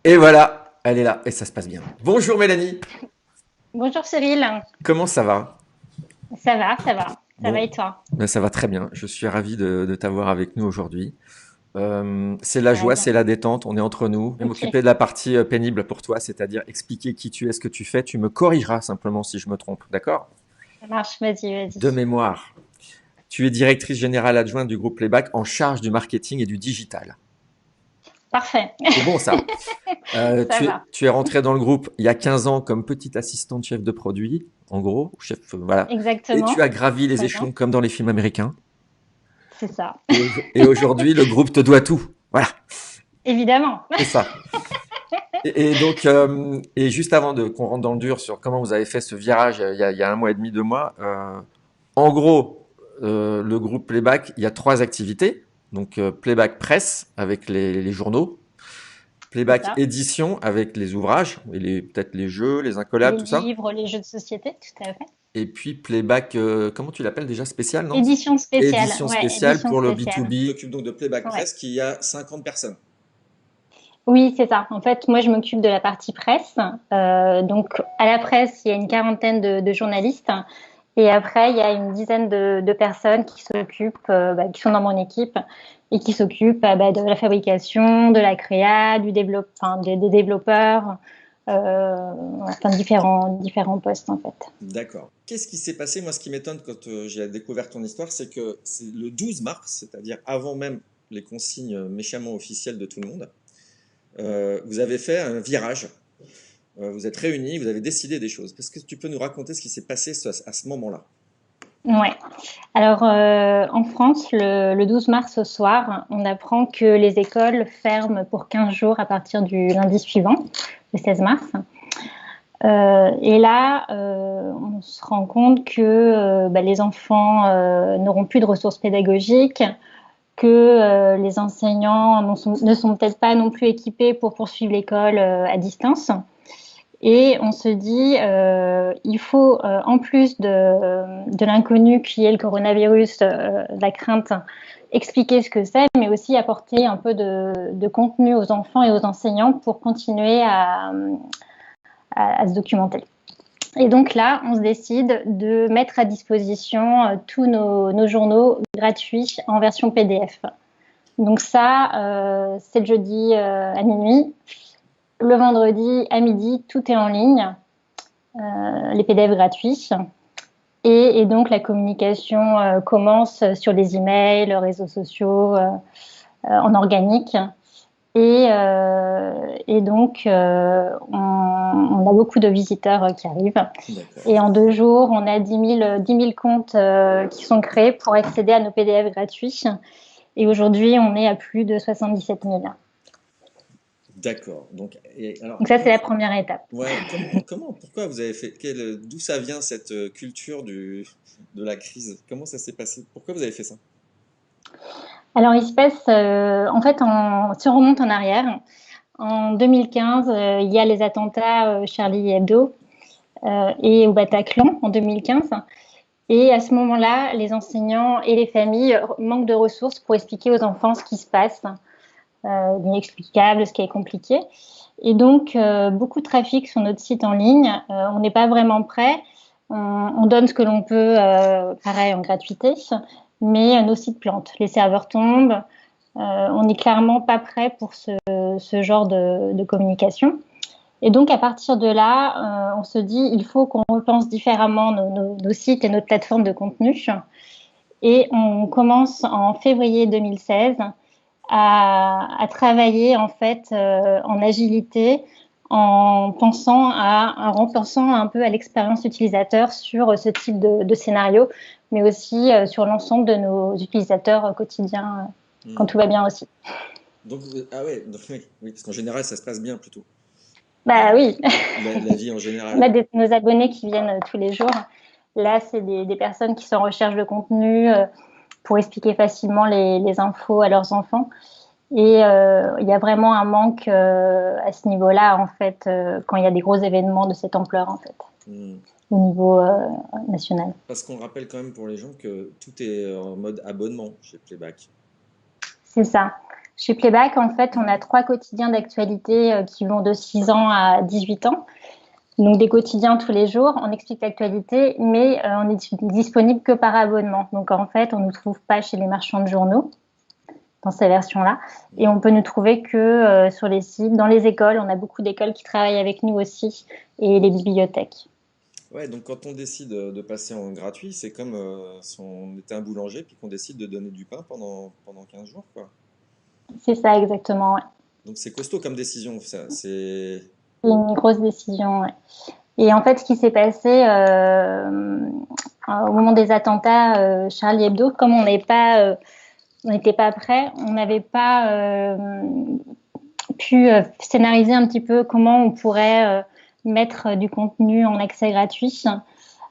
Et voilà, elle est là et ça se passe bien. Bonjour Mélanie, Bonjour Cyril, comment ça va? ça va Bon, et toi? ben ça va très bien. Je suis ravi de t'avoir avec nous aujourd'hui. C'est la joie, Pareil. c'est la détente, on est entre nous. Je vais Ok, m'occuper de la partie pénible pour toi, c'est-à-dire expliquer qui tu es, ce que tu fais. Tu me corrigeras simplement si je me trompe, d'accord? ça marche, vas-y, vas-y. De mémoire, tu es directrice générale adjointe du groupe Playback en charge du marketing et du digital. Parfait, C'est bon ça. ça va. Tu es rentré dans le groupe il y a 15 ans comme petite assistante chef de produit, en gros, chef, voilà. Et tu as Exactement, gravi les très bien, échelons comme dans les films américains. c'est ça. Et aujourd'hui, le groupe te doit tout. Voilà, Évidemment. c'est ça. Et donc, et juste avant de qu'on rentre dans le dur sur comment vous avez fait ce virage il y a un mois et demi, 2 mois, en gros, le groupe Playback, il y a trois activités. Donc, Playback Presse avec les journaux, C'est Playback ça. Édition avec les ouvrages, et peut-être les jeux, les incollables, Les tout ça. livres, les jeux de société, tout à fait. Et puis Playback, comment tu l'appelles déjà, spécial, non? Édition spéciale, Édition ouais, spéciale édition pour le B2B. spéciale. Tu t'occupes donc de Playback Ouais. Presse qui a 50 personnes. Oui, c'est ça. En fait, moi, je m'occupe de la partie presse. Donc, à la presse, il y a une quarantaine de journalistes. Et après, il y a une dizaine de personnes qui s'occupent, qui sont dans mon équipe et qui s'occupent de la fabrication, de la créa, enfin, des développeurs, enfin, différents postes, en fait. D'accord. Qu'est-ce qui s'est passé? Moi, ce qui m'étonne quand j'ai découvert ton histoire, c'est que c'est le 12 mars, c'est-à-dire avant même les consignes méchamment officielles de tout le monde, vous avez fait un virage. Vous êtes réunis, vous avez décidé des choses. Est-ce que tu peux nous raconter ce qui s'est passé à ce moment-là? Ouais. Alors, en France, le 12 mars au soir, on apprend que les écoles ferment pour 15 jours à partir du lundi suivant, le 16 mars. Et là, on se rend compte que les enfants n'auront plus de ressources pédagogiques, que les enseignants ne sont peut-être pas non plus équipés pour poursuivre l'école à distance. Et on se dit, il faut, en plus de l'inconnu qui est le coronavirus, la crainte, expliquer ce que c'est, mais aussi apporter un peu de contenu aux enfants et aux enseignants pour continuer à se documenter. Et donc là, on se décide de mettre à disposition tous nos journaux gratuits en version PDF. Donc ça, c'est le jeudi à minuit. Le vendredi à midi, tout est en ligne, les PDF gratuits. Et donc la communication commence sur les emails, les réseaux sociaux, en organique. Et donc, on a beaucoup de visiteurs qui arrivent. D'accord. Et en 2 jours, on a 10 000 comptes qui sont créés pour accéder à nos PDF gratuits. Et aujourd'hui, on est à plus de 77 000. D'accord. Donc, et alors, Donc ça, c'est la première étape. ouais, pourquoi vous avez fait, d'où ça vient cette culture de la crise? Comment ça s'est passé? Pourquoi vous avez fait ça? Alors, il se passe, en fait, si on remonte en arrière, en 2015, il y a les attentats Charlie Hebdo et au Bataclan en 2015. Et à ce moment-là, les enseignants et les familles manquent de ressources pour expliquer aux enfants ce qui se passe, l'inexplicable, ce qui est compliqué. Et donc, beaucoup de trafic sur notre site en ligne. On n'est pas vraiment prêt. On donne ce que l'on peut, pareil, en gratuité, mais nos sites plantent. Les serveurs tombent. On n'est clairement pas prêt pour ce genre de communication. Et donc, à partir de là, on se dit, il faut qu'on repense différemment nos sites et notre plateforme de contenu. Et on commence en février 2016 à travailler en fait en agilité, en repensant un peu à l'expérience utilisateur sur ce type de scénario, mais aussi sur l'ensemble de nos utilisateurs quotidiens quand Hmm. tout va bien aussi. Donc, ah ouais, oui, oui, parce qu'en général, ça se passe bien plutôt. Bah oui, La vie en on général. a nos abonnés qui viennent tous les jours. Là, c'est des personnes qui sont en recherche de contenu pour expliquer facilement les infos à leurs enfants. Et il y a vraiment un manque à ce niveau-là, en fait, quand il y a des gros événements de cette ampleur, en fait, Hmm. au niveau national. Parce qu'on rappelle quand même pour les gens que tout est en mode abonnement chez Playback. C'est ça. Chez Playback, en fait, on a 3 quotidiens d'actualité qui vont de 6 ans à 18 ans. Donc, des quotidiens tous les jours, on explique l'actualité, mais on est disponible que par abonnement. Donc, en fait, on ne nous trouve pas chez les marchands de journaux dans ces versions-là. Et on peut nous trouver que sur les sites, dans les écoles. On a beaucoup d'écoles qui travaillent avec nous aussi, et les bibliothèques. Ouais, donc quand on décide de passer en gratuit, c'est comme si on était un boulanger puis qu'on décide de donner du pain pendant 15 jours, quoi. C'est ça, exactement. Ouais. Donc c'est costaud comme décision, ça. C'est... C'est une grosse décision. Ouais. Et en fait, ce qui s'est passé au moment des attentats Charlie Hebdo, comme on n'était pas prêt, on n'avait pas pu scénariser un petit peu comment on pourrait mettre du contenu en accès gratuit.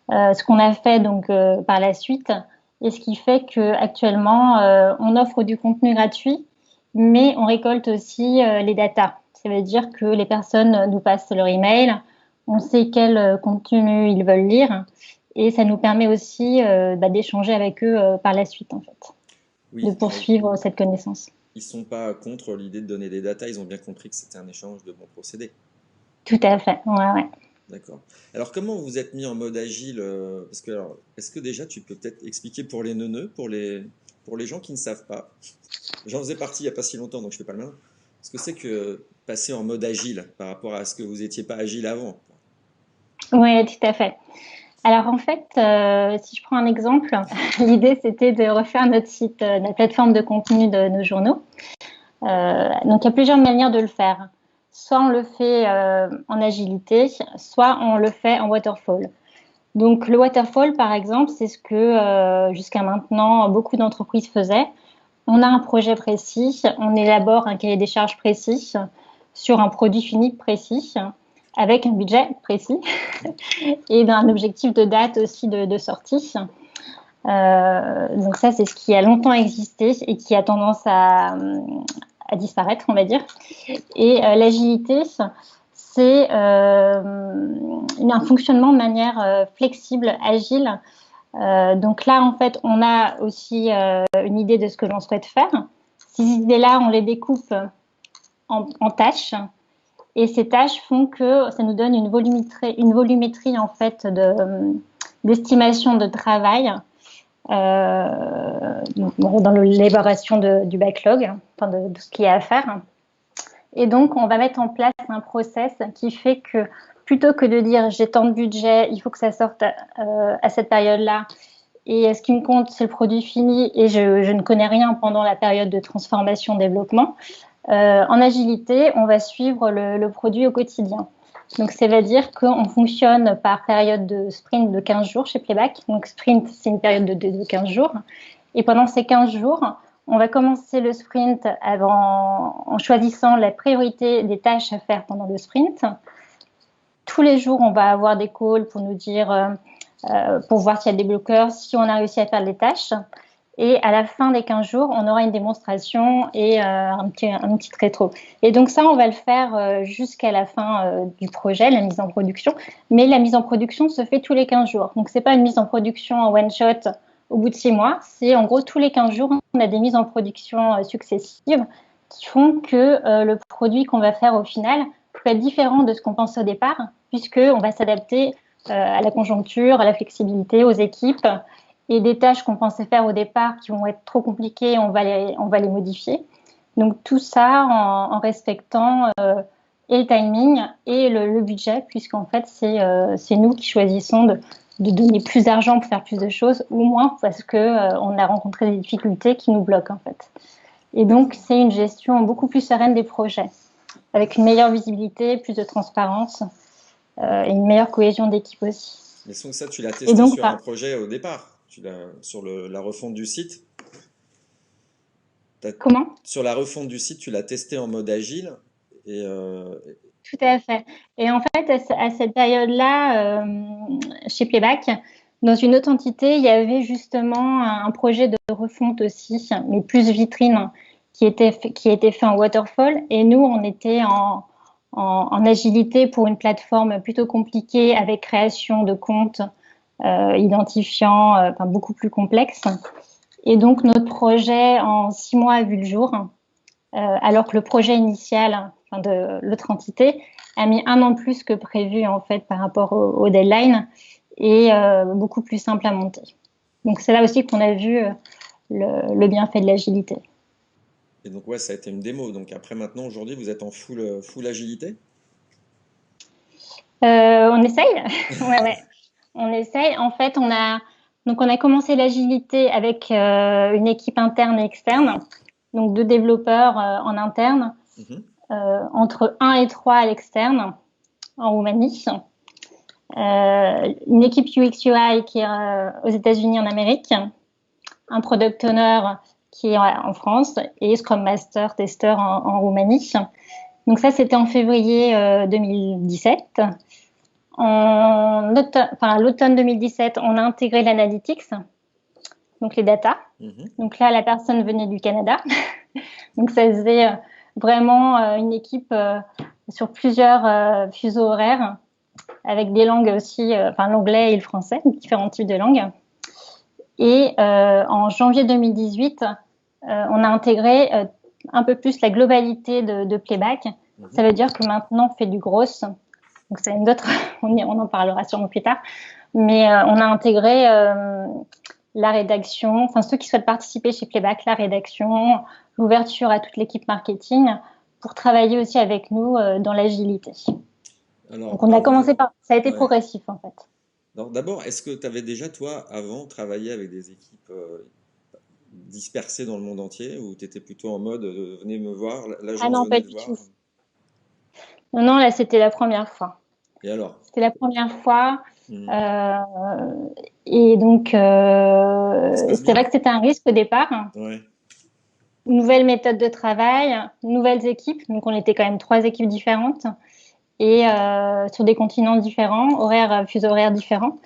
Ce qu'on a fait donc par la suite, et ce qui fait que actuellement on offre du contenu gratuit, mais on récolte aussi les datas. Ça veut dire que les personnes nous passent leur email, on sait quel contenu ils veulent lire, et ça nous permet aussi d'échanger avec eux par la suite, en fait, de Oui, ouais, poursuivre cette connaissance. ils sont pas contre l'idée de donner des datas, ils ont bien compris que c'était un échange de bons procédés. Tout à fait, ouais, ouais. D'accord. Alors comment vous êtes mis en mode agile parce que alors, est-ce que déjà tu peux peut-être expliquer pour les neuneux, pour les gens qui ne savent pas. J'en faisais partie il n'y a pas si longtemps, donc je fais pas le malin. Ce que c'est que passer en mode agile par rapport à ce que vous étiez pas agile avant. Oui, tout à fait. Alors en fait, si je prends un exemple, l'idée c'était de refaire notre site, notre plateforme de contenu de nos journaux. Donc il y a plusieurs manières de le faire. Soit on le fait en agilité, soit on le fait en waterfall. Donc le waterfall, par exemple, c'est ce que jusqu'à maintenant beaucoup d'entreprises faisaient. On a un projet précis, on élabore un cahier des charges précis sur un produit fini précis, avec un budget précis et un objectif de date aussi de sortie. Donc ça, c'est ce qui a longtemps existé et qui a tendance à disparaître, on va dire. Et l'agilité, c'est un fonctionnement de manière flexible, agile. Donc là, en fait, on a aussi une idée de ce que l'on souhaite faire. Ces idées-là, on les découpe en tâches. Et ces tâches font que ça nous donne une volumétrie en fait d'estimation de travail dans l'élaboration du backlog, enfin de ce qu'il y a à faire. Et donc, on va mettre en place un process qui fait que plutôt que de dire j'ai tant de budget, il faut que ça sorte à cette période-là, et ce qui me compte, c'est le produit fini, et je ne connais rien pendant la période de transformation-développement, en agilité, on va suivre le produit au quotidien. Donc, ça veut dire qu'on fonctionne par période de sprint de 15 jours chez Playback. Donc, sprint, c'est une période de 15 jours. Et pendant ces 15 jours, on va commencer le sprint en choisissant la priorité des tâches à faire pendant le sprint. Tous les jours, on va avoir des calls pour nous dire, pour voir s'il y a des bloqueurs, si on a réussi à faire les tâches. Et à la fin des 15 jours, on aura une démonstration et un petit rétro. Et donc ça, on va le faire jusqu'à la fin du projet, la mise en production. Mais la mise en production se fait tous les 15 jours. Donc, ce n'est pas une mise en production en one-shot au bout de 6 mois. C'est en gros, tous les 15 jours, on a des mises en production successives qui font que le produit qu'on va faire au final peut être différent de ce qu'on pense au départ, puisqu'on va s'adapter à la conjoncture, à la flexibilité, aux équipes. Et des tâches qu'on pensait faire au départ qui vont être trop compliquées, on va les modifier. Donc tout ça en respectant et le timing et le budget, puisqu'en fait c'est nous qui choisissons de donner plus d'argent pour faire plus de choses ou moins parce que on a rencontré des difficultés qui nous bloquent en fait. Et donc c'est une gestion beaucoup plus sereine des projets, avec une meilleure visibilité, plus de transparence et une meilleure cohésion d'équipe aussi. Mais donc ça, tu l'as Et testé donc, sur un projet au départ, sur la refonte du site. comment? Sur la refonte du site, tu l'as testé en mode agile. Et Tout à fait. Et en fait, à cette période-là, chez Playback, dans une autre entité, il y avait justement un projet de refonte aussi, mais plus vitrine, qui était fait en waterfall. Et nous, on était en agilité pour une plateforme plutôt compliquée avec création de comptes identifiants, enfin, beaucoup plus complexe. Et donc, notre projet en 6 mois a vu le jour. alors que le projet initial, enfin, de l'autre entité a mis 1 an de plus que prévu en fait par rapport au deadline et beaucoup plus simple à monter. Donc c'est là aussi qu'on a vu le bienfait de l'agilité. Et donc, ouais, ça a été une démo. Donc, après, maintenant, aujourd'hui, vous êtes en full agilité? On essaye, ouais, ouais. On essaye. En fait, donc on a commencé l'agilité avec une équipe interne et externe, donc 2 développeurs en interne, Mhm. entre 1 et 3 à l'externe, en Roumanie. Une équipe UX UI qui est aux États-Unis en Amérique, un product owner qui est en France et Scrum Master, testeur en Roumanie. Donc ça, c'était en février 2017. L'automne 2017, on a intégré l'analytics, donc les data. Mhm. Donc là, la personne venait du Canada. Donc ça faisait vraiment une équipe sur plusieurs fuseaux horaires, avec des langues aussi, l'anglais et le français, différents types de langues. Et en janvier 2018, on a intégré un peu plus la globalité de Playback. Ça veut dire que maintenant, on fait du gross. Donc c'est une autre, on en parlera sûrement plus tard. Mais on a intégré la rédaction, enfin ceux qui souhaitent participer chez Playback, la rédaction, l'ouverture à toute l'équipe marketing pour travailler aussi avec nous dans l'agilité. Donc Alors, on a commencé avant, par, ça a été ouais. progressif en fait. Alors, d'abord, est-ce que tu avais déjà, toi, avant, travaillé avec des équipes dispersées dans le monde entier ou tu étais plutôt en mode venez me voir, Ah l'agence non, pas venez te du voir? tout. Non, non, là c'était la première fois. Et alors? C'était la première fois. Hmm. Euh, et donc, Ça se passe c'est bien? vrai que c'était un risque au départ. Ouais. Nouvelle méthode de travail, nouvelles équipes. Donc, on était quand même 3 équipes différentes et sur des continents différents, fuseaux horaires différents.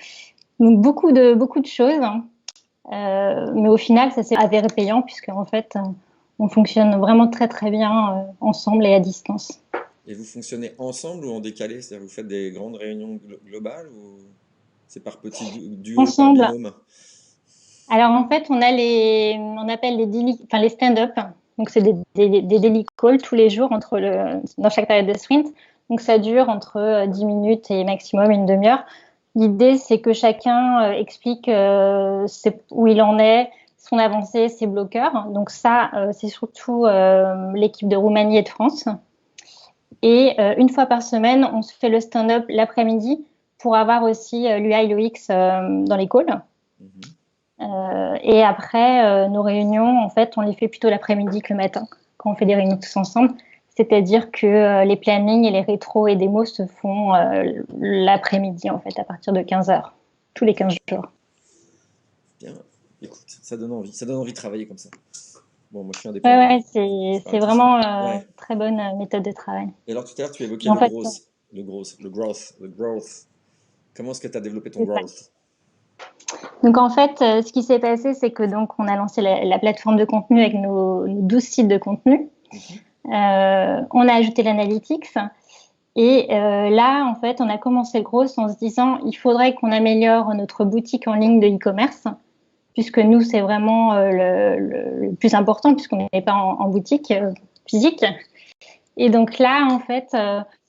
Donc, beaucoup de choses. Mais au final, ça s'est avéré payant puisque en fait, on fonctionne vraiment très très bien ensemble et à distance. Et vous fonctionnez ensemble ou en décalé? C'est-à-dire vous faites des grandes réunions globales ou c'est par petits duos, par Ensemble. binôme? Alors en fait, on appelle les stand-up. Donc c'est des daily calls tous les jours dans chaque période de sprint. Donc ça dure entre 10 minutes et maximum une demi-heure. L'idée, c'est que chacun explique où il en est, son avancée, ses bloqueurs. Donc ça, c'est surtout l'équipe de Roumanie et de France. Et une fois par semaine, on se fait le stand-up l'après-midi pour avoir aussi l'UI, l'UX dans les calls. Mhm. Et après, nos réunions, en fait, on les fait plutôt l'après-midi que le matin, quand on fait des réunions tous ensemble. C'est-à-dire que les plannings et les rétros et démos se font l'après-midi, en fait, à partir de 15 heures, tous les 15 jours. Bien. Écoute, ça donne envie de travailler comme ça. Bon, moi je suis Ouais, indépendant, ouais, donc je c'est parle tout seul. vraiment Ouais. très bonne méthode de travail. Et alors tout à l'heure tu évoquais Et en le fait, growth, le growth. Comment est-ce que tu as développé ton c'est ça. growth? Donc en fait, ce qui s'est passé, c'est que donc on a lancé la plateforme de contenu avec nos 12 sites de contenu. Mhm. On a ajouté l'analytics. Et là, en fait, on a commencé le gros en se disant, il faudrait qu'on améliore notre boutique en ligne de e-commerce, puisque nous, c'est vraiment le plus important, puisqu'on n'est pas en boutique physique. Et donc là, en fait,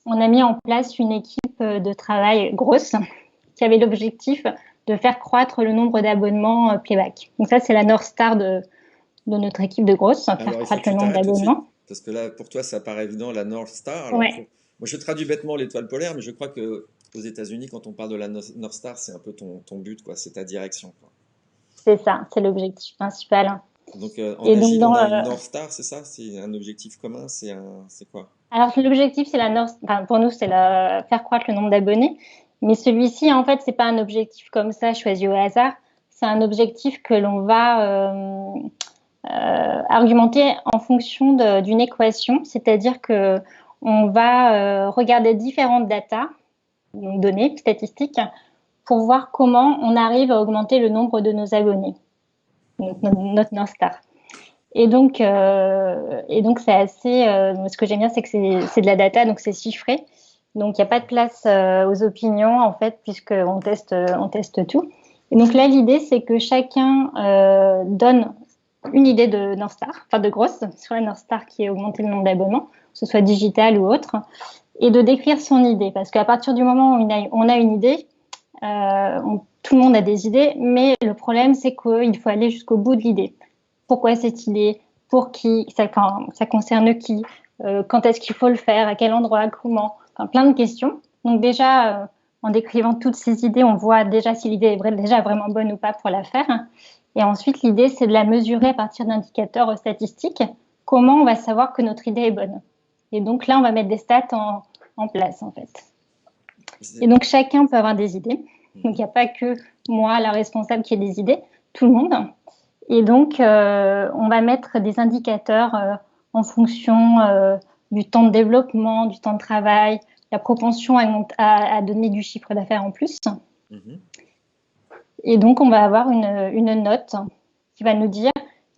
on a mis en place une équipe de travail grosse qui avait l'objectif de faire croître le nombre d'abonnements Playback. Donc ça, c'est la North Star de notre équipe de grosse, faire Alors il faut que croître le tu nombre t'arrêtes tout de suite, d'abonnements. parce que là pour toi ça paraît évident, la North Star. Alors Ouais, moi je traduis bêtement l'étoile polaire, mais je crois que aux États-Unis quand on parle de la North Star c'est un peu ton but, quoi, c'est ta direction, quoi. c'est ça, c'est l'objectif principal. Donc en Et donc, agile, on a une North Star, c'est ça? C'est un objectif commun? C'est quoi? alors, l'objectif, c'est pour nous, c'est faire croître le nombre d'abonnés. Mais celui-ci, en fait, c'est pas un objectif comme ça, choisi au hasard. C'est un objectif que l'on va argumenter en fonction d'une équation. C'est-à-dire que on va regarder différentes datas, donc données statistiques, pour voir comment on arrive à augmenter le nombre de nos abonnés, notre North Star. Et donc c'est assez. Ce que j'aime bien, c'est que c'est de la data, donc c'est chiffré. Donc il n'y a pas de place aux opinions en fait, puisqu'on teste tout. Et donc là, l'idée, c'est que chacun donne une idée de North Star, enfin de grosse, sur la North Star qui est augmenter le nombre d'abonnements, que ce soit digital ou autre, et de décrire son idée. Parce qu'à partir du moment où on a une idée, tout le monde a des idées, mais le problème, c'est qu'il faut aller jusqu'au bout de l'idée. Pourquoi cette idée? Pour qui? Ça concerne qui? Quand est-ce qu'il faut le faire? À quel endroit? Comment? Enfin, plein de questions. Donc déjà, en décrivant toutes ces idées, on voit déjà si l'idée est déjà vraiment bonne ou pas pour la faire. Et ensuite, l'idée, c'est de la mesurer à partir d'indicateurs statistiques. Comment on va savoir que notre idée est bonne? Et donc là, on va mettre des stats en place, en fait. Et donc, chacun peut avoir des idées. Donc, il n'y a pas que moi, la responsable, qui ait des idées, tout le monde. Et donc, on va mettre des indicateurs en fonction du temps de développement, du temps de travail, la propension à donner du chiffre d'affaires en plus. Et donc, on va avoir une note qui va nous dire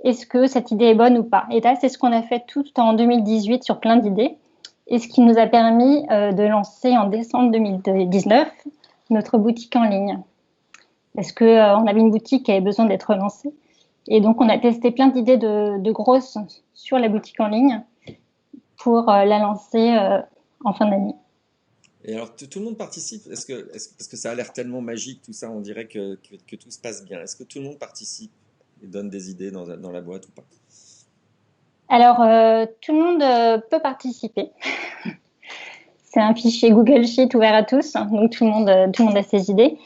est-ce que cette idée est bonne ou pas. Et là, c'est ce qu'on a fait tout en 2018 sur plein d'idées. Et ce qui nous a permis de lancer en décembre 2019 notre boutique en ligne. Parce qu'on avait une boutique qui avait besoin d'être lancée. Et donc, on a testé plein d'idées de grosses sur la boutique en ligne pour la lancer en fin d'année. Et alors, tout le monde participe? Parce que ça a l'air tellement magique, tout ça, on dirait que tout se passe bien. Est-ce que tout le monde participe et donne des idées dans la boîte ou pas? Alors, tout le monde peut participer. C'est un fichier Google Sheet ouvert à tous, donc tout le monde a ses idées.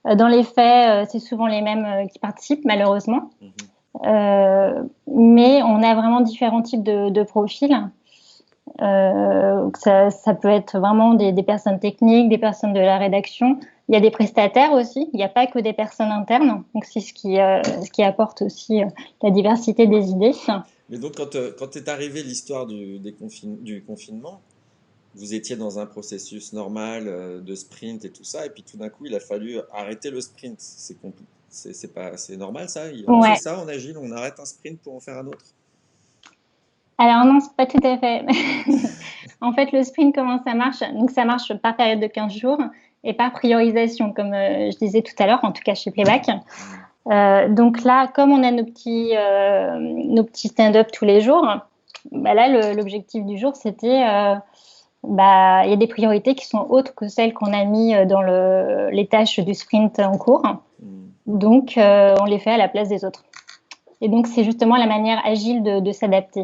Dans les faits, c'est souvent les mêmes qui participent, malheureusement. Mais on a vraiment différents types de profils. Ça peut être vraiment des personnes techniques, des personnes de la rédaction. Il y a des prestataires aussi. Il n'y a pas que des personnes internes. Donc, c'est ce qui apporte aussi la diversité des idées. Mais donc, quand est arrivée l'histoire du confinement, vous étiez dans un processus normal de sprint et tout ça, et puis tout d'un coup, il a fallu arrêter le sprint. C'est normal ça? On fait ça en agile, on arrête un sprint pour en faire un autre? Alors non, c'est pas tout à fait. En fait, le sprint, comment ça marche? Donc ça marche par période de 15 jours et par priorisation, comme je disais tout à l'heure, en tout cas chez Playback. Donc là, comme on a nos petits stand-up tous les jours, bah là, l'objectif du jour, c'était il y a des priorités qui sont autres que celles qu'on a mis dans les tâches du sprint en cours. Donc, on les fait à la place des autres. Et donc, c'est justement la manière agile de s'adapter.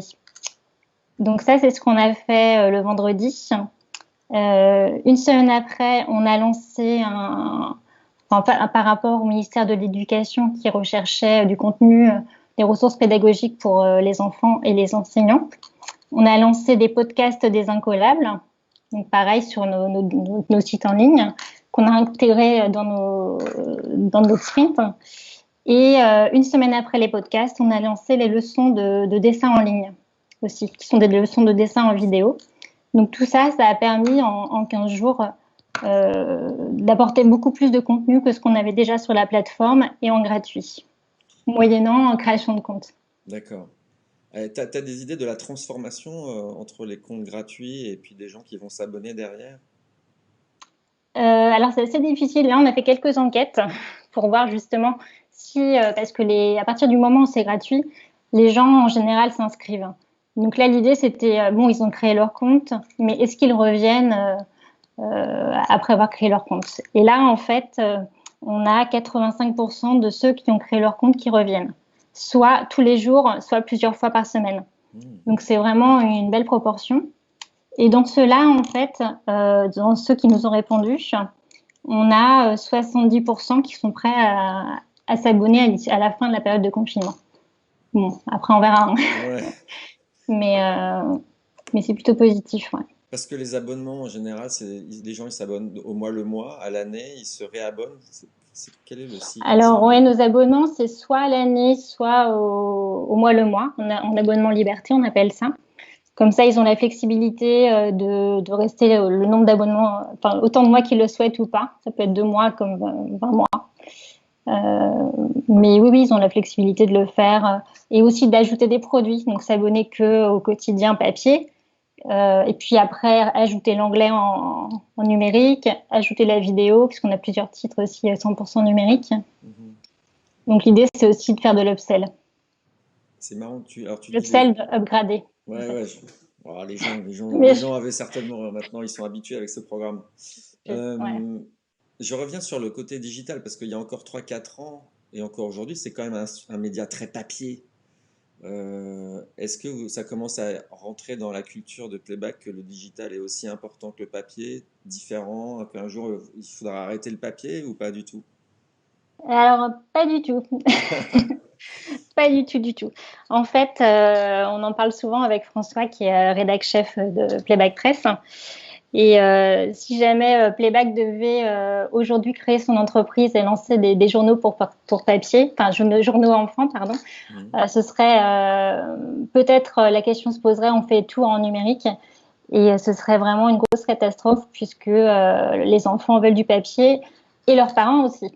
Donc ça, c'est ce qu'on a fait le vendredi. Une semaine après, on a lancé par rapport au ministère de l'Éducation qui recherchait du contenu, des ressources pédagogiques pour les enfants et les enseignants. On a lancé des podcasts des incollables. Donc pareil sur nos sites en ligne qu'on a intégrés dans nos sprints. Et une semaine après les podcasts, on a lancé les leçons de dessin en ligne aussi, qui sont des leçons de dessin en vidéo. Donc tout ça, ça a permis en 15 jours d'apporter beaucoup plus de contenu que ce qu'on avait déjà sur la plateforme et en gratuit, moyennant en création de compte. D'accord. Tu as des idées de la transformation entre les comptes gratuits et puis des gens qui vont s'abonner derrière? Alors c'est assez difficile. Là, on a fait quelques enquêtes pour voir justement si, parce que à partir du moment où c'est gratuit, les gens en général s'inscrivent. Donc là, l'idée c'était, bon, ils ont créé leur compte, mais est-ce qu'ils reviennent après avoir créé leur compte? Et là, en fait, on a 85% de ceux qui ont créé leur compte qui reviennent, soit tous les jours, soit plusieurs fois par semaine. Donc c'est vraiment une belle proportion. Et dans ceux-là, en fait, dans ceux qui nous ont répondu, on a 70% qui sont prêts à s'abonner à la fin de la période de confinement. Bon, après on verra. Hein. Ouais. Mais c'est plutôt positif. Ouais. Parce que les abonnements, en général, les gens ils s'abonnent au mois le mois, à l'année, ils se réabonnent. Quel est le cycle? Alors, ouais, nos abonnements, c'est soit à l'année, soit au mois le mois. En abonnement liberté, on appelle ça. Comme ça, ils ont la flexibilité de rester le nombre d'abonnements, enfin, autant de mois qu'ils le souhaitent ou pas. Ça peut être 2 mois comme 20 mois. Mais oui, ils ont la flexibilité de le faire et aussi d'ajouter des produits. Donc, s'abonner qu'au quotidien papier. Et puis après, ajouter l'anglais en numérique, ajouter la vidéo, puisqu'on a plusieurs titres aussi 100% numériques. Donc, l'idée, c'est aussi de faire de l'upsell. C'est marrant, alors tu Le disais. sel upgradé, en Ouais, fait. ouais. Oh, les Mais gens avaient certainement, maintenant, ils sont habitués avec ce programme. ouais. Euh, je reviens sur le côté digital parce qu'il y a encore 3 4 ans et encore aujourd'hui, c'est quand même un média très papier. Est-ce que ça commence à rentrer dans la culture de Playback que le digital est aussi important que le papier, différent, qu'un jour il faudra arrêter le papier ou pas du tout? Alors, pas du tout. Pas du tout, du tout. En fait, on en parle souvent avec François, qui est rédac chef de Playback Presse. Et si jamais Playback devait aujourd'hui créer son entreprise et lancer des journaux pour papier, enfin journaux enfants, pardon, Mhm. ce serait peut-être la question se poserait, on fait tout en numérique. Et ce serait vraiment une grosse catastrophe puisque les enfants veulent du papier et leurs parents aussi.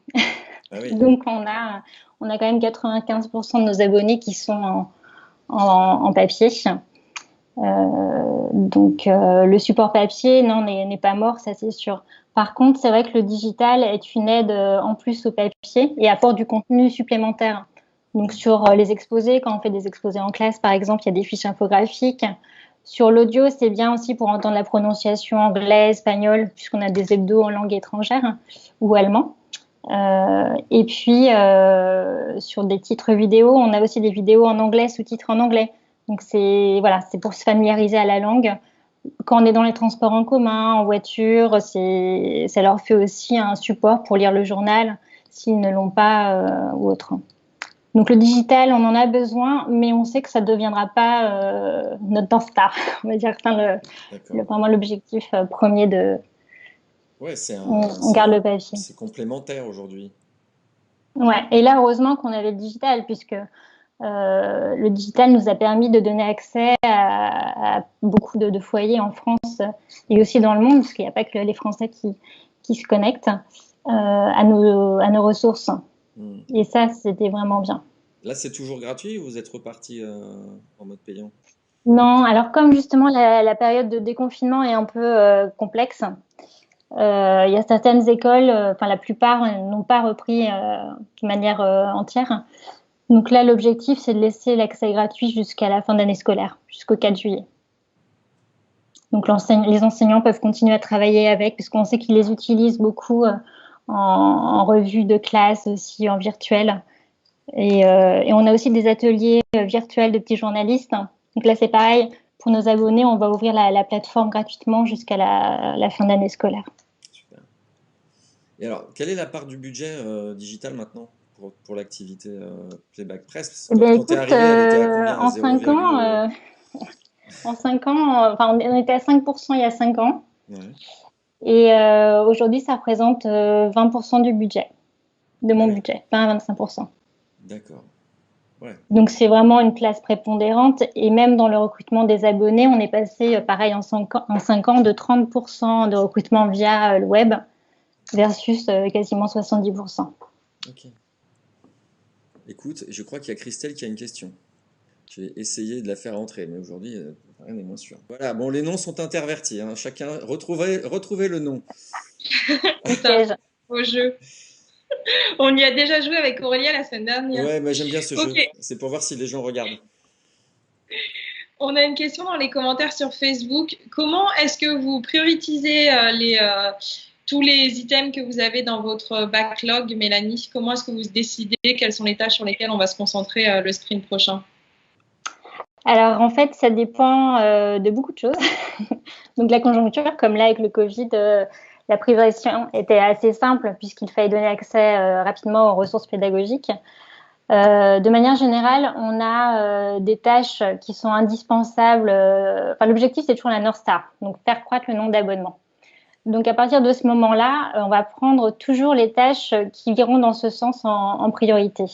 Ah oui, Donc on a quand même 95% de nos abonnés qui sont en papier. Donc le support papier, non, n'est pas mort, ça c'est sûr. Par contre, c'est vrai que le digital est une aide en plus au papier et apporte du contenu supplémentaire. Donc mhm. sur les exposés, quand on fait des exposés en classe, par exemple, il y a des fiches infographiques. Sur l'audio, c'est bien aussi pour entendre la prononciation anglaise, espagnole, puisqu'on a des hebdos en langue étrangère ou allemand. Et puis sur des titres vidéo, on a aussi des vidéos en anglais, sous-titres en anglais. Donc c'est voilà, c'est pour se familiariser à la langue. Quand on est dans les transports en commun, en voiture, ça leur fait aussi un support pour lire le journal s'ils ne l'ont pas ou autre. Donc le digital, on en a besoin, mais on sait que ça ne deviendra pas notre North Star, on va dire. Enfin, D'accord. vraiment l'objectif premier de. Ouais, On garde le papier. c'est complémentaire aujourd'hui. Ouais. Et là, heureusement qu'on avait le digital, puisque le digital nous a permis de donner accès à beaucoup de foyers en France et aussi dans le monde, parce qu'il n'y a pas que les Français qui se connectent à nos ressources. Hmm. Et ça, c'était vraiment bien. Là, c'est toujours gratuit ou vous êtes reparti en mode payant? Non, alors comme justement la période de déconfinement est un peu complexe, il y a certaines écoles, enfin la plupart n'ont pas repris de manière entière. Donc là, l'objectif, c'est de laisser l'accès gratuit jusqu'à la fin d'année scolaire, jusqu'au 4 juillet. Donc les enseignants peuvent continuer à travailler avec, puisqu'on sait qu'ils les utilisent beaucoup en revue de classe, aussi en virtuel. Et on a aussi des ateliers virtuels de petits journalistes. Donc là, c'est pareil, pour nos abonnés, on va ouvrir la plateforme gratuitement jusqu'à la fin d'année scolaire. Super. Et alors, quelle est la part du budget digital maintenant pour l'activité Playback Press? Parce que Eh bien, quand tu es écoute, arrivé, elle était à combien? À en 0, 5 ans, enfin, on était à 5% il y a 5 ans. ouais. Et aujourd'hui, ça représente 20% du budget, de Ah mon oui, budget, 20 à 25%. d'accord. Ouais. Donc, c'est vraiment une place prépondérante. Et même dans le recrutement des abonnés, on est passé, pareil, en 5 ans, de 30% de recrutement via le web versus quasiment 70%. Ok. Écoute, je crois qu'il y a Christelle qui a une question. Je vais essayer de la faire entrer, mais aujourd'hui, rien n'est moins sûr. Voilà, bon, les noms sont intervertis, hein. Chacun, retrouvez le nom. Le C'est ça, piège. au jeu. On y a déjà joué avec Aurélia la semaine dernière. Ouais, mais j'aime bien ce Ok, jeu. C'est pour voir si les gens regardent. on a une question dans les commentaires sur Facebook. Comment est-ce que vous prioritisez tous les items que vous avez dans votre backlog, Mélanie? Comment est-ce que vous décidez quelles sont les tâches sur lesquelles on va se concentrer le sprint prochain? Alors, en fait, ça dépend de beaucoup de choses. Donc, la conjoncture, comme là avec le Covid, la priorisation était assez simple puisqu'il fallait donner accès rapidement aux ressources pédagogiques. De manière générale, on a des tâches qui sont indispensables. Enfin, l'objectif, c'est toujours la North Star, donc faire croître le nombre d'abonnements. Donc, à partir de ce moment-là, on va prendre toujours les tâches qui iront dans ce sens en priorité.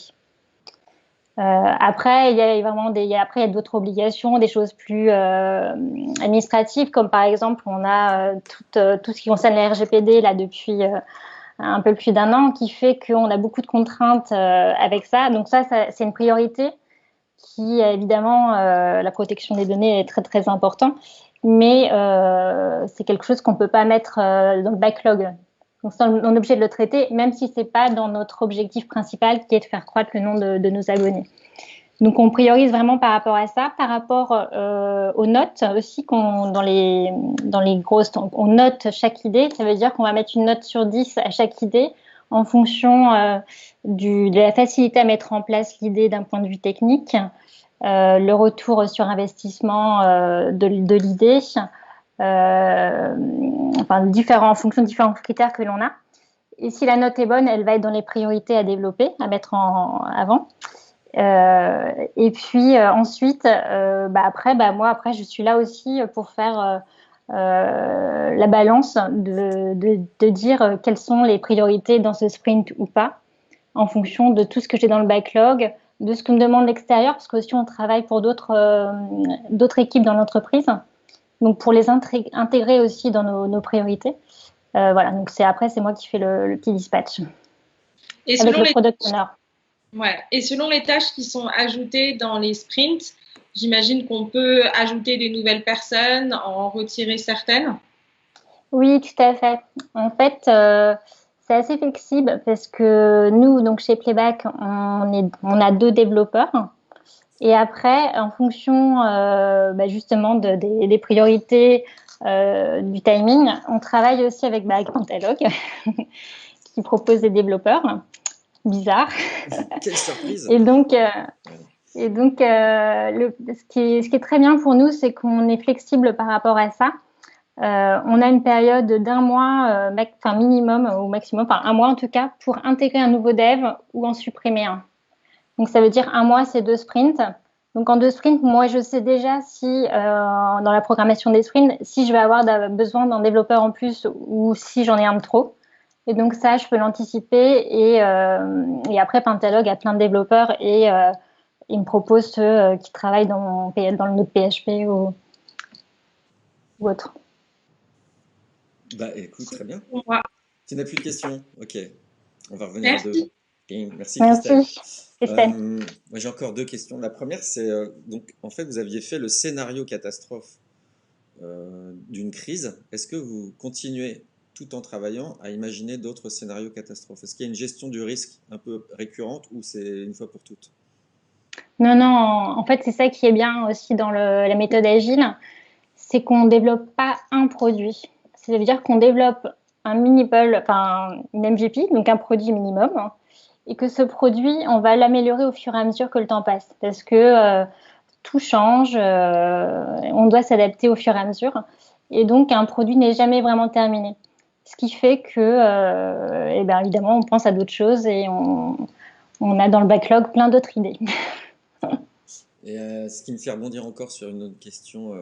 Après, il y a vraiment après, il y a d'autres obligations, des choses plus administratives, comme par exemple, on a tout ce qui concerne la RGPD là depuis un peu plus d'un an, qui fait qu'on a beaucoup de contraintes avec ça. Donc ça, c'est une priorité qui, évidemment, la protection des données est très, très important, mais c'est quelque chose qu'on ne peut pas mettre dans le backlog. Donc on est obligé de le traiter, même si ce n'est pas dans notre objectif principal qui est de faire croître le nombre de nos abonnés. Donc, on priorise vraiment par rapport à ça, par rapport aux notes aussi, dans les grosses, on note chaque idée. Ça veut dire qu'on va mettre une note sur 10 à chaque idée en fonction de la facilité à mettre en place l'idée d'un point de vue technique, le retour sur investissement de l'idée, en fonction de différents critères que l'on a. Et si la note est bonne, elle va être dans les priorités à développer, à mettre avant. Et puis ensuite, après, je suis là aussi pour faire la balance de dire quelles sont les priorités dans ce sprint ou pas, en fonction de tout ce que j'ai dans le backlog, de ce que me demande l'extérieur, parce que aussi on travaille pour d'autres équipes dans l'entreprise, donc pour les intégrer aussi dans nos priorités. Voilà, donc c'est moi qui fais le petit dispatch et avec le product owner. Ouais. Et selon les tâches qui sont ajoutées dans les sprints, j'imagine qu'on peut ajouter des nouvelles personnes, en retirer certaines. Oui, tout à fait. En fait, c'est assez flexible parce que nous, donc chez Playback, on a 2 développeurs. Et après, en fonction justement des priorités, du timing, on travaille aussi avec Pentalog qui propose des développeurs. Bizarre. Quelle surprise! Et donc, ce qui est très bien pour nous, c'est qu'on est flexible par rapport à ça. On a une période d'1 mois, minimum ou maximum, enfin 1 mois en tout cas, pour intégrer un nouveau dev ou en supprimer un. Donc ça veut dire 1 mois, c'est 2 sprints. Donc en 2 sprints, moi je sais déjà si dans la programmation des sprints, si je vais avoir besoin d'un développeur en plus ou si j'en ai un de trop. Et donc ça, je peux l'anticiper. Et après, Pentalog a plein de développeurs et il me propose ceux qui travaillent dans le node PHP ou autre. Écoute, très bien. Ouais. Tu n'as plus de questions? Ok, on va revenir à 2. Merci Christelle. Moi, j'ai encore 2 questions. La première, c'est donc en fait, vous aviez fait le scénario catastrophe d'une crise. Est-ce que vous continuez tout en travaillant à imaginer d'autres scénarios catastrophes? Est-ce qu'il y a une gestion du risque un peu récurrente ou c'est une fois pour toutes? Non, en fait, c'est ça qui est bien aussi dans la méthode agile, c'est qu'on ne développe pas un produit. Ça veut dire qu'on développe un une MVP, donc un produit minimum, et que ce produit, on va l'améliorer au fur et à mesure que le temps passe, parce que tout change, on doit s'adapter au fur et à mesure, et donc un produit n'est jamais vraiment terminé. Ce qui fait que, évidemment, on pense à d'autres choses et on a dans le backlog plein d'autres idées. Et ce qui me fait rebondir encore sur une autre question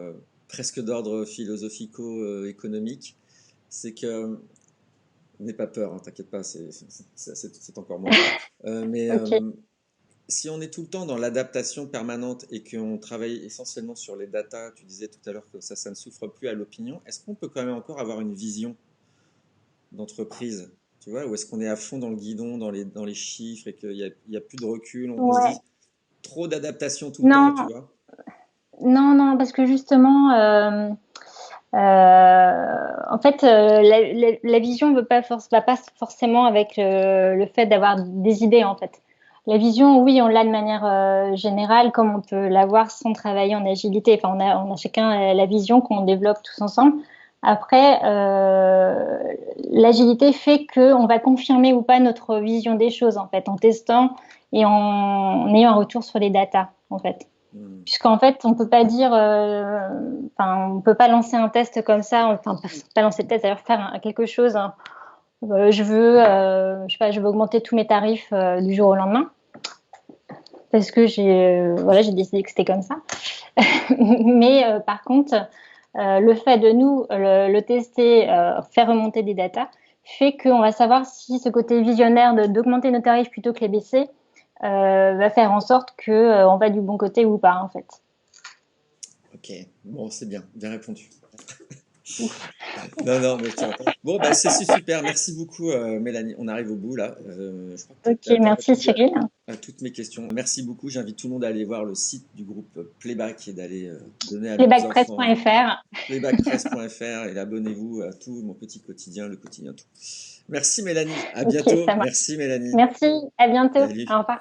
presque d'ordre philosophico-économique, c'est que n'aie pas peur, hein, t'inquiète pas, c'est encore moi. Okay. Si on est tout le temps dans l'adaptation permanente et qu'on travaille essentiellement sur les datas, tu disais tout à l'heure que ça ne souffre plus à l'opinion, est-ce qu'on peut quand même encore avoir une vision d'entreprise, tu vois, ou est-ce qu'on est à fond dans le guidon, dans les chiffres et qu'il n'y a plus de recul, on se dit trop d'adaptation tout le temps, tu vois? Non, parce que justement, en fait, la vision va pas forcément avec le fait d'avoir des idées, en fait. La vision, oui, on l'a de manière générale, comme on peut l'avoir sans travailler en agilité. Enfin, on a chacun la vision qu'on développe tous ensemble. Après, l'agilité fait qu'on va confirmer ou pas notre vision des choses, en fait, en testant et en ayant un retour sur les datas, en fait. Puisqu'en fait, on peut pas dire, on peut pas lancer un test comme ça, pas lancer le test, d'ailleurs faire quelque chose. Hein. Je veux augmenter tous mes tarifs du jour au lendemain, parce que j'ai décidé que c'était comme ça. Mais par contre, le fait de nous le tester, faire remonter des datas, fait qu'on va savoir si ce côté visionnaire d'augmenter nos tarifs plutôt que les baisser va faire en sorte qu'on va du bon côté ou pas, en fait. Ok, bon, c'est bien répondu. Non, mais tiens. Bon, c'est super. Merci beaucoup, Mélanie. On arrive au bout là. Je crois que merci Cyril. À toutes mes questions. Merci beaucoup. J'invite tout le monde à aller voir le site du groupe Playback et d'aller donner à playbackpress.fr. Playbackpress.fr et abonnez-vous à tout mon petit quotidien, le quotidien tout. Merci Mélanie. À bientôt. Merci Mélanie. Merci. À bientôt. Salut. Au revoir.